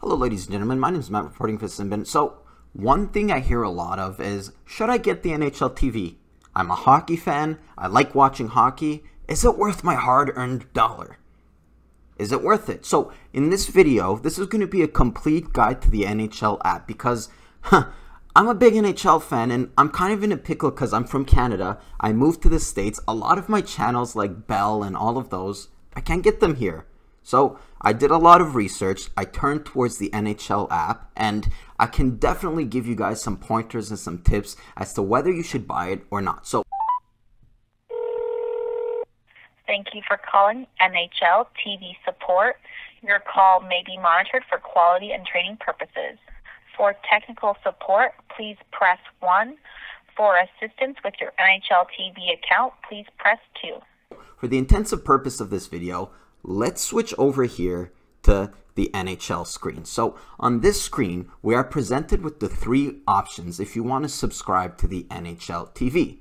Hello, ladies and gentlemen. My name is Matt, reporting for Simbin. So, one thing I hear a lot of is, should I get the NHL TV? I'm a hockey fan. I like watching hockey. Is it worth my hard-earned dollar? Is it worth it? So, in this video, this is going to be a complete guide to the NHL app because, I'm a big NHL fan and I'm kind of in a pickle because I'm from Canada. I moved to the States. A lot of my channels like Bell and all of those, I can't get them here. So I did a lot of research. I turned towards the NHL app and I can definitely give you guys some pointers and some tips as to whether you should buy it or not. So Thank you for calling NHL TV support. Your call may be monitored for quality and training purposes. For technical support, please press 1. For assistance with your NHL TV account, please press 2. For the intensive purpose of this video, let's switch over here to the NHL screen. So on this screen, we are presented with the 3 options if you want to subscribe to the NHL TV.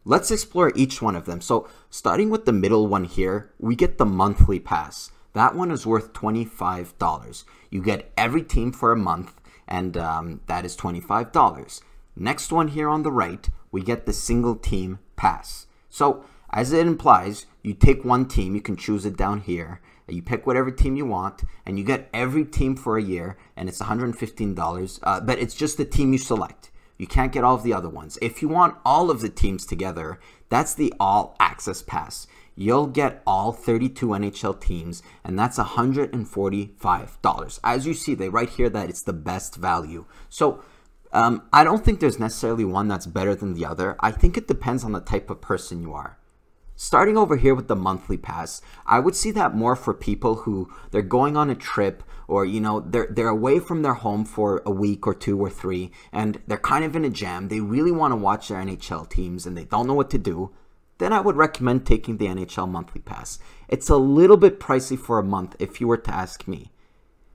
Let's explore each one of them. So starting with the middle one here, we get the monthly pass. That one is worth $25. You get every team for a month, and that is $25. Next one here on the right, we get the single team pass. So as it implies, you take one team, you can choose it down here, you pick whatever team you want, and you get every team for a year, and it's $115, but it's just the team you select. You can't get all of the other ones. If you want all of the teams together, that's the All Access Pass. You'll get all 32 NHL teams, and that's $145. As you see, they write here that it's the best value. So I don't think there's necessarily one that's better than the other. I think it depends on the type of person you are. Starting over here with the monthly pass, I would see that more for people who they're going on a trip or, you know, they're away from their home for a week or 2 or 3 and they're kind of in a jam. They really want to watch their NHL teams and they don't know what to do. Then I would recommend taking the NHL monthly pass. It's a little bit pricey for a month if you were to ask me.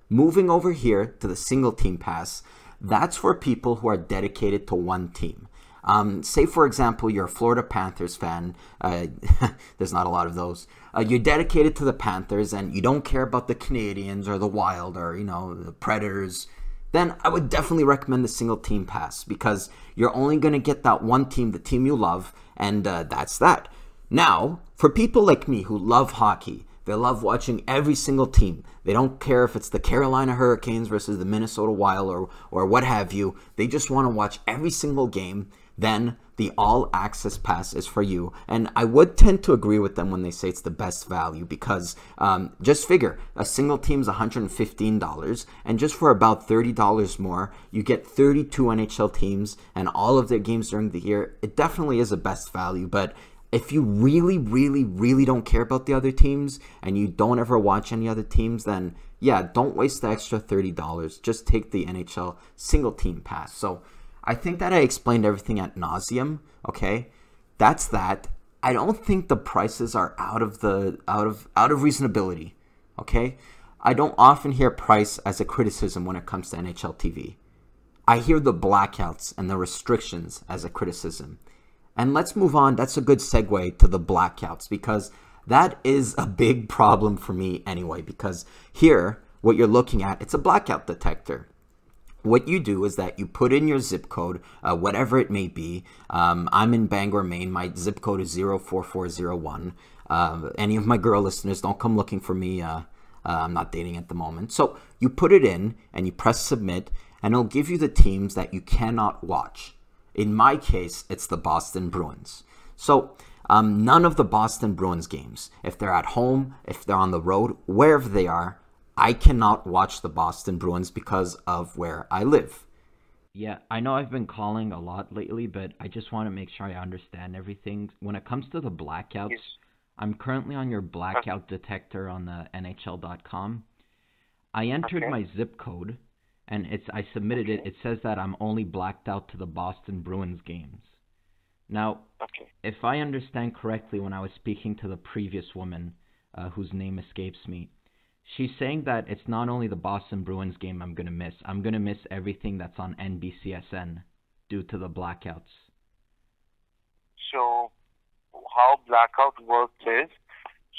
Moving over here to the single team pass, that's for people who are dedicated to one team. Say, for example, you're a Florida Panthers fan. There's not a lot of those. You're dedicated to the Panthers and you don't care about the Canadians or the Wild or, you know, the Predators. Then I would definitely recommend the single team pass because you're only going to get that one team, the team you love, and that's that. Now, for people like me who love hockey, they love watching every single team. They don't care if it's the Carolina Hurricanes versus the Minnesota Wild or what have you. They just want to watch every single game. Then the All Access Pass is for you. And I would tend to agree with them when they say it's the best value because just figure, a single team is $115 and just for about $30 more, you get 32 NHL teams and all of their games during the year. It definitely is a best value, but if you really, really, really don't care about the other teams and you don't ever watch any other teams, then yeah, don't waste the extra $30. Just take the NHL single team pass. So I think that I explained everything ad nauseum. Okay, that's that. I don't think the prices are out of reasonability. Okay, I don't often hear price as a criticism when it comes to NHL TV. I hear the blackouts and the restrictions as a criticism. And let's move on. That's a good segue to the blackouts because that is a big problem for me anyway. Because here, what you're looking at, it's a blackout detector. What you do is that you put in your zip code, whatever it may be. I'm in Bangor, Maine. My zip code is 04401. Any of my girl listeners, don't come looking for me. I'm not dating at the moment. So you put it in and you press submit and it'll give you the teams that you cannot watch. In my case, it's the Boston Bruins. So none of the Boston Bruins games, if they're at home, if they're on the road, wherever they are, I cannot watch the Boston Bruins because of where I live. Yeah, I know I've been calling a lot lately, but I just want to make sure I understand everything. When it comes to the blackouts, Yes. I'm currently on your Blackout Detector on the NHL.com. I entered Okay. my zip code, and I submitted it. Okay. It says that I'm only blacked out to the Boston Bruins games. Now, Okay. if I understand correctly, when I was speaking to the previous woman, whose name escapes me, she's saying that it's not only the Boston Bruins game I'm going to miss. I'm going to miss everything that's on NBCSN due to the blackouts. So how blackout works is,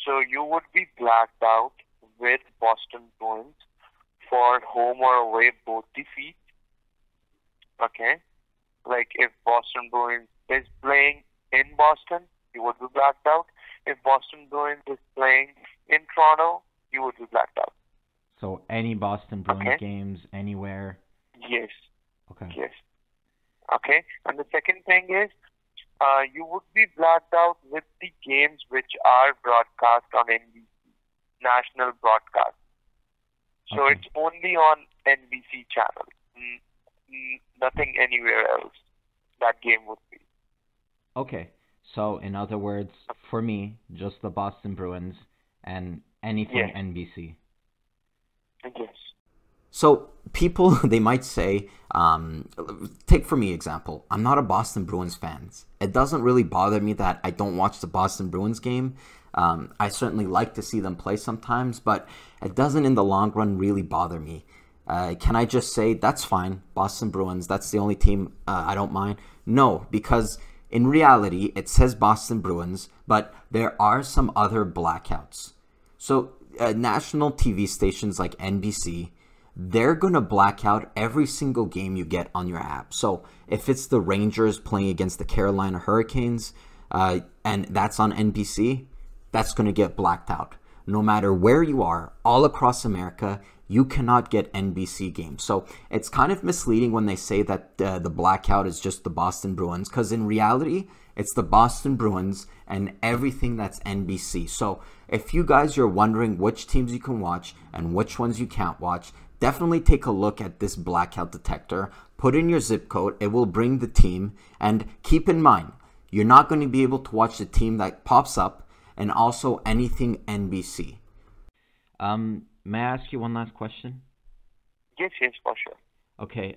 so you would be blacked out with Boston Bruins for home or away both defeats. Okay, like if Boston Bruins is playing in Boston, you would be blacked out. If Boston Bruins is playing in Toronto, you would be blacked out. So any Boston Bruins Okay. games anywhere? Yes. Okay. Yes. Okay. And the second thing is, you would be blacked out with the games which are broadcast on NBC, national broadcast. So Okay. it's only on NBC channel, nothing anywhere else. That game would be. Okay. So in other words, for me, just the Boston Bruins and anything Yes. NBC. Yes. So people, they might say, take for me example, I'm not a Boston Bruins fan. It doesn't really bother me that I don't watch the Boston Bruins game. I certainly like to see them play sometimes, but it doesn't in the long run really bother me. Can I just say, that's fine, Boston Bruins, that's the only team I don't mind? No, because in reality, it says Boston Bruins, but there are some other blackouts. So national TV stations like NBC, they're going to black out every single game you get on your app. So if it's the Rangers playing against the Carolina Hurricanes, and that's on NBC, that's going to get blacked out. No matter where you are, all across America, you cannot get NBC games. So it's kind of misleading when they say that the blackout is just the Boston Bruins, because in reality, it's the Boston Bruins and everything that's NBC. So if you guys are wondering which teams you can watch and which ones you can't watch, definitely take a look at this Blackout Detector. Put in your zip code. It will bring the team. And keep in mind, you're not going to be able to watch the team that pops up and also anything NBC. May I ask you one last question? Yes, for sure. Okay,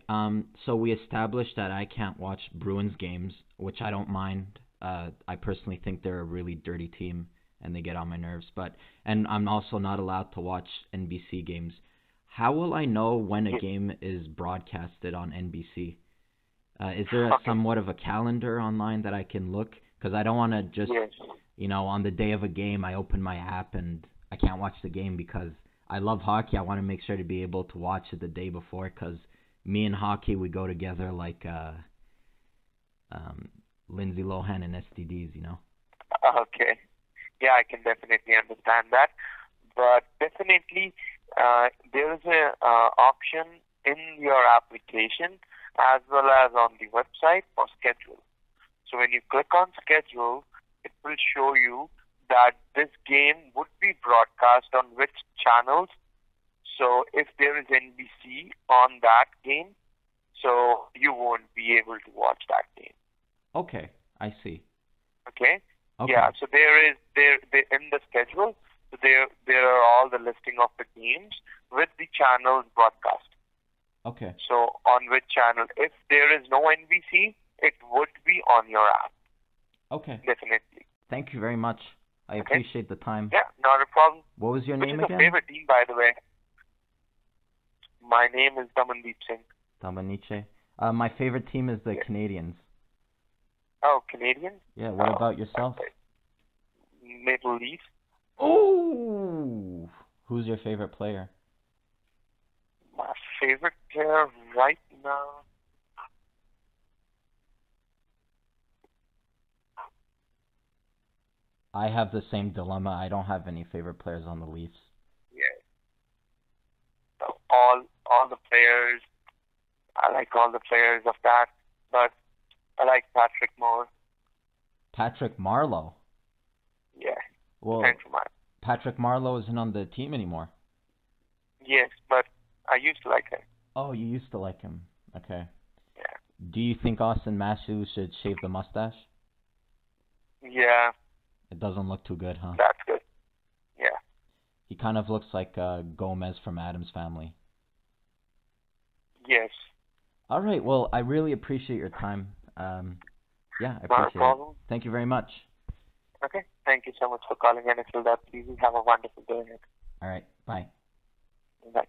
so we established that I can't watch Bruins games, which I don't mind. I personally think they're a really dirty team and they get on my nerves. And I'm also not allowed to watch NBC games. How will I know when a game is broadcasted on NBC? Is there somewhat of a calendar online that I can look? Because I don't want to just, on the day of a game, I open my app and I can't watch the game because I love hockey. I want to make sure to be able to watch it the day before because me and hockey, we go together like Lindsay Lohan and STDs, Okay. Yeah, I can definitely understand that. But definitely, there is a option in your application as well as on the website for schedule. So when you click on schedule, it will show you that this game would be broadcast on which channels. So if there is NBC on that game, so you won't be able to watch that game. Okay, I see. Okay? Okay. Yeah, so there in the schedule, so there are all the listing of the games with the channels broadcast. Okay. So on which channel? If there is no NBC, it would be on your app. Okay. Definitely. Thank you very much. I appreciate the time. Yeah, not a problem. What was your name Which is again? your favorite team, by the way? My name is Damandeep Singh. Damaniche. My favorite team is the Canadians. Oh, Canadians? Yeah, what about yourself? Maple Leafs. Oh! Who's your favorite player? My favorite player right now? I have the same dilemma. I don't have any favorite players on the Leafs. Yeah. So all the players, I like all the players of that, but I like Patrick more. Patrick Marleau? Yeah. Well, Thanks for mine. Patrick Marleau isn't on the team anymore. Yes, but I used to like him. Oh, you used to like him. Okay. Yeah. Do you think Austin Matthews should shave the mustache? Yeah. It doesn't look too good, huh? That's good. Yeah. He kind of looks like Gomez from Addams Family. Yes. All right. Well, I really appreciate your time. Yeah, I Not a appreciate problem. it. Thank you very much. Okay. Thank you so much for calling NFL.tv. Have a wonderful day ahead. All right. Bye. Bye.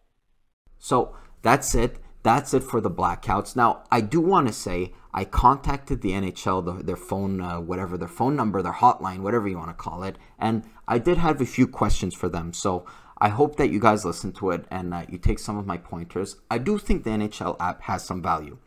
So that's it. That's it for the Blackouts. Now, I do want to say I contacted the NHL, their phone, whatever, their phone number, their hotline, whatever you want to call it, and I did have a few questions for them. So I hope that you guys listen to it and you take some of my pointers. I do think the NHL app has some value.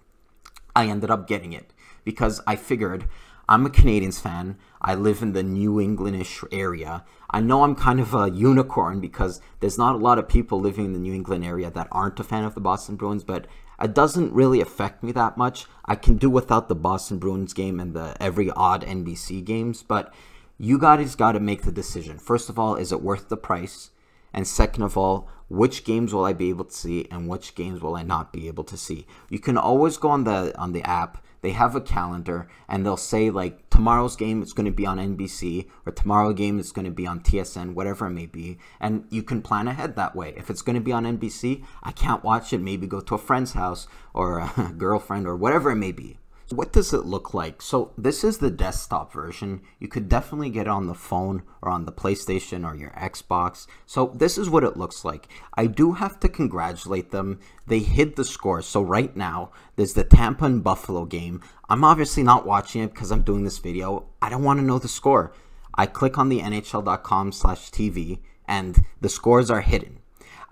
I ended up getting it because I figured I'm a Canadiens fan. I live in the New Englandish area. I know I'm kind of a unicorn because there's not a lot of people living in the New England area that aren't a fan of the Boston Bruins, but it doesn't really affect me that much. I can do without the Boston Bruins game and the every odd NBC games, but you guys got to make the decision. First of all, is it worth the price? And second of all, which games will I be able to see and which games will I not be able to see? You can always go on the app. They have a calendar and they'll say like tomorrow's game is going to be on NBC or tomorrow's game is going to be on TSN, whatever it may be. And you can plan ahead that way. If it's going to be on NBC, I can't watch it. Maybe go to a friend's house or a girlfriend or whatever it may be. What does it look like? So this is the desktop version. You could definitely get it on the phone or on the PlayStation or your Xbox. So this is what it looks like. I do have to congratulate them. They hid the scores. So right now, there's the Tampa and Buffalo game. I'm obviously not watching it because I'm doing this video. I don't want to know the score. I click on the NHL.com/TV and the scores are hidden.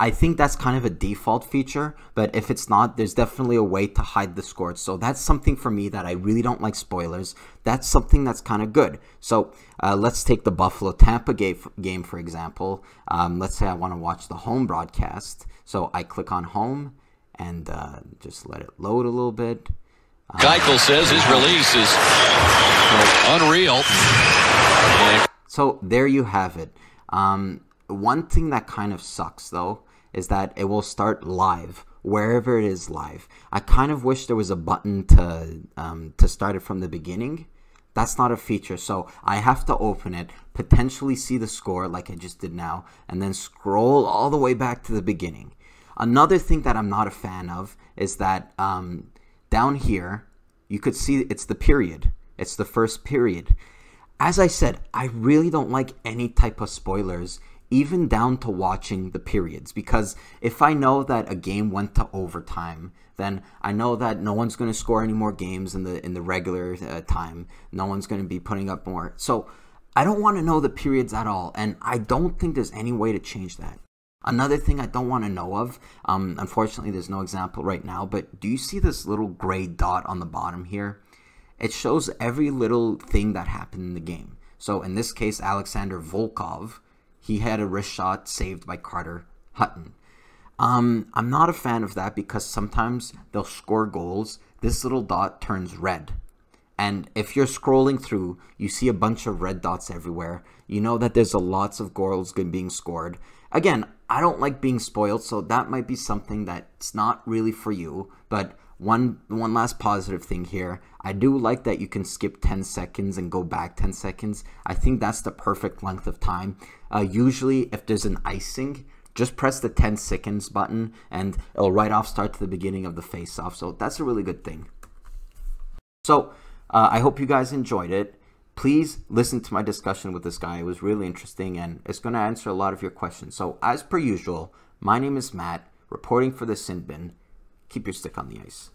I think that's kind of a default feature, but if it's not, there's definitely a way to hide the scores. So that's something for me that I really don't like spoilers. That's something that's kind of good. So let's take the Buffalo-Tampa game, for example. Let's say I want to watch the home broadcast. So I click on home and just let it load a little bit. Keuchel says his release is unreal. So there you have it. One thing that kind of sucks, though, is that it will start live wherever it is live. I kind of wish there was a button to start it from the beginning. That's not a feature, so I have to open it, potentially see the score like I just did now, and then scroll all the way back to the beginning. Another thing that I'm not a fan of is that down here, you could see it's the period. It's the first period. As I said, I really don't like any type of spoilers, even down to watching the periods, because if I know that a game went to overtime, then I know that no one's going to score any more games in the regular time. No one's going to be putting up more. So I don't want to know the periods at all, and I don't think there's any way to change that. Another thing I don't want to know of, unfortunately there's no example right now, but do you see this little gray dot on the bottom here? It shows every little thing that happened in the game. So in this case, Alexander Volkov, he had a wrist shot saved by Carter Hutton. I'm not a fan of that because sometimes they'll score goals. This little dot turns red. And if you're scrolling through, you see a bunch of red dots everywhere. You know that there's lots of goals being scored. Again, I don't like being spoiled, so that might be something that's not really for you. But one last positive thing here. I do like that you can skip 10 seconds and go back 10 seconds. I think that's the perfect length of time. Usually, if there's an icing, just press the 10 seconds button and it'll right off start to the beginning of the face-off. So that's a really good thing. So I hope you guys enjoyed it. Please listen to my discussion with this guy. It was really interesting and it's going to answer a lot of your questions. So as per usual, my name is Matt, reporting for the Sin Bin. Keep your stick on the ice.